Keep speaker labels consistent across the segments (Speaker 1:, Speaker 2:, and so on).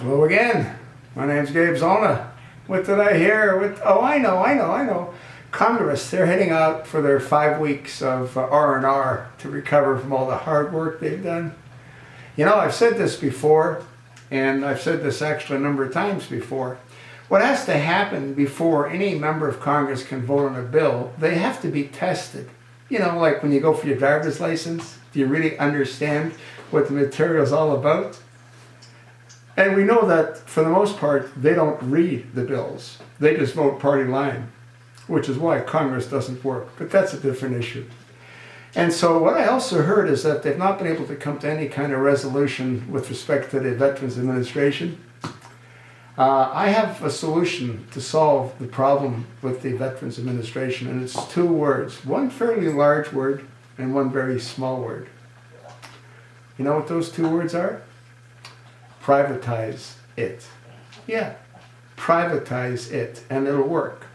Speaker 1: Hello again. My name's Gabe Zona. What did I hear? Oh, I know. Congress, they're heading out for their 5 weeks of R&R to recover from all the hard work they've done. You know, I've said this before, and I've said this actually a number of times before. What has to happen before any member of Congress can vote on a bill, they have to be tested. You know, like when you go for your driver's license, do you really understand what the material is all about? And we know that, for the most part, they don't read the bills. They just vote party line, which is why Congress doesn't work. But that's a different issue. And so what I also heard is that they've not been able to come to any kind of resolution with respect to the Veterans Administration. I have a solution to solve the problem with the Veterans Administration, and it's 2 words. One fairly large word and one very small word. You know what those 2 words are? Privatize it. Yeah, privatize it, and it'll work.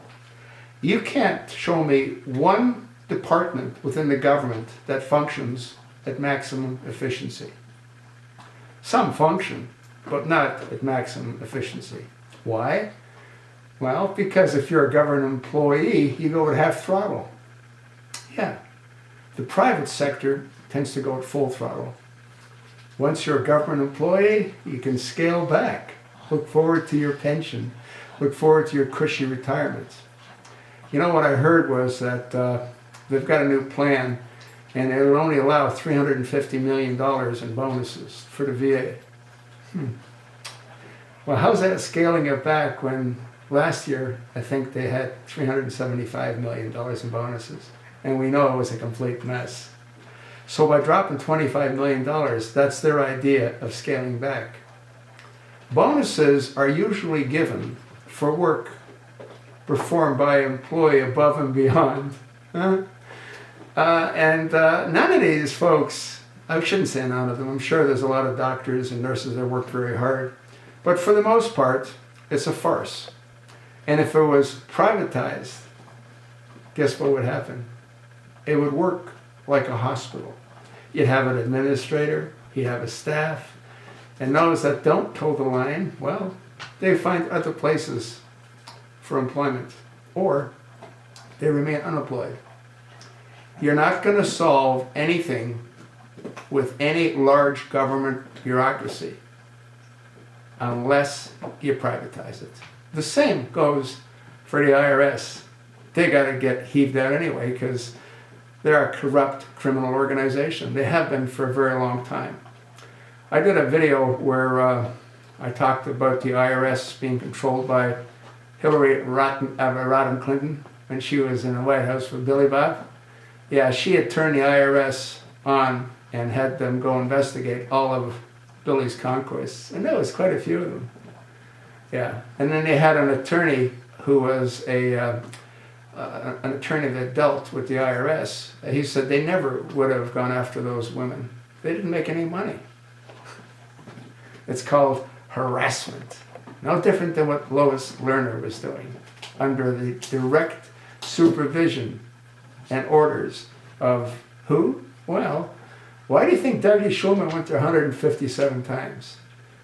Speaker 1: You can't show me one department within the government that functions at maximum efficiency. Some function, but not at maximum efficiency. Why? Well, because if you're a government employee, you go at half throttle. Yeah, the private sector tends to go at full throttle. Once you're a government employee, you can scale back. Look forward to your pension. Look forward to your cushy retirement. You know, what I heard was that they've got a new plan, and it'll only allow $350 million in bonuses for the VA. Well, how's that scaling it back when last year I think they had $375 million in bonuses, and we know it was a complete mess. So by dropping $25 million, that's their idea of scaling back. Bonuses are usually given for work performed by an employee above and beyond. None of these folks, I shouldn't say none of them, I'm sure there's a lot of doctors and nurses that work very hard, but for the most part, it's a farce. And if it was privatized, guess what would happen? It would work like a hospital. You'd have an administrator, you'd have a staff, and those that don't toe the line, well, they find other places for employment, or they remain unemployed. You're not going to solve anything with any large government bureaucracy unless you privatize it. The same goes for the IRS. They got to get heaved out anyway because they're a corrupt criminal organization. They have been for a very long time. I did a video where I talked about the IRS being controlled by Hillary Rodham Clinton when she was in the White House with Billy Bob. Yeah, she had turned the IRS on and had them go investigate all of Billy's conquests, and there was quite a few of them. Yeah, and then they had an attorney who was an attorney that dealt with the IRS. He said they never would have gone after those women. They didn't make any money. It's called harassment. No different than what Lois Lerner was doing under the direct supervision and orders of who? Well, why do you think Dougie Schulman went there 157 times?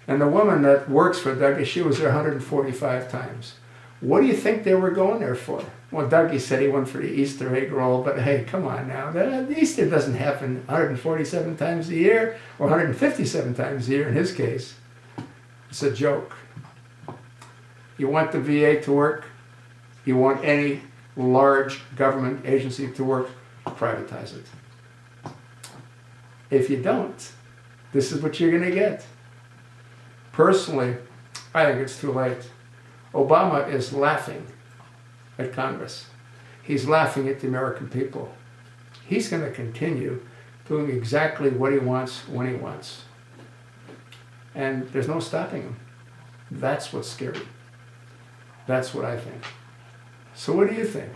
Speaker 1: And the woman that works for Dougie, she was there 145 times. What do you think they were going there for? Well, Dougie said he went for the Easter egg roll, but hey, come on now. The Easter doesn't happen 147 times a year, or 157 times a year in his case. It's a joke. You want the VA to work? You want any large government agency to work? Privatize it. If you don't, this is what you're going to get. Personally, I think it's too late. Obama is laughing at Congress. He's laughing at the American people. He's going to continue doing exactly what he wants when he wants. And there's no stopping him. That's what's scary. That's what I think. So what do you think?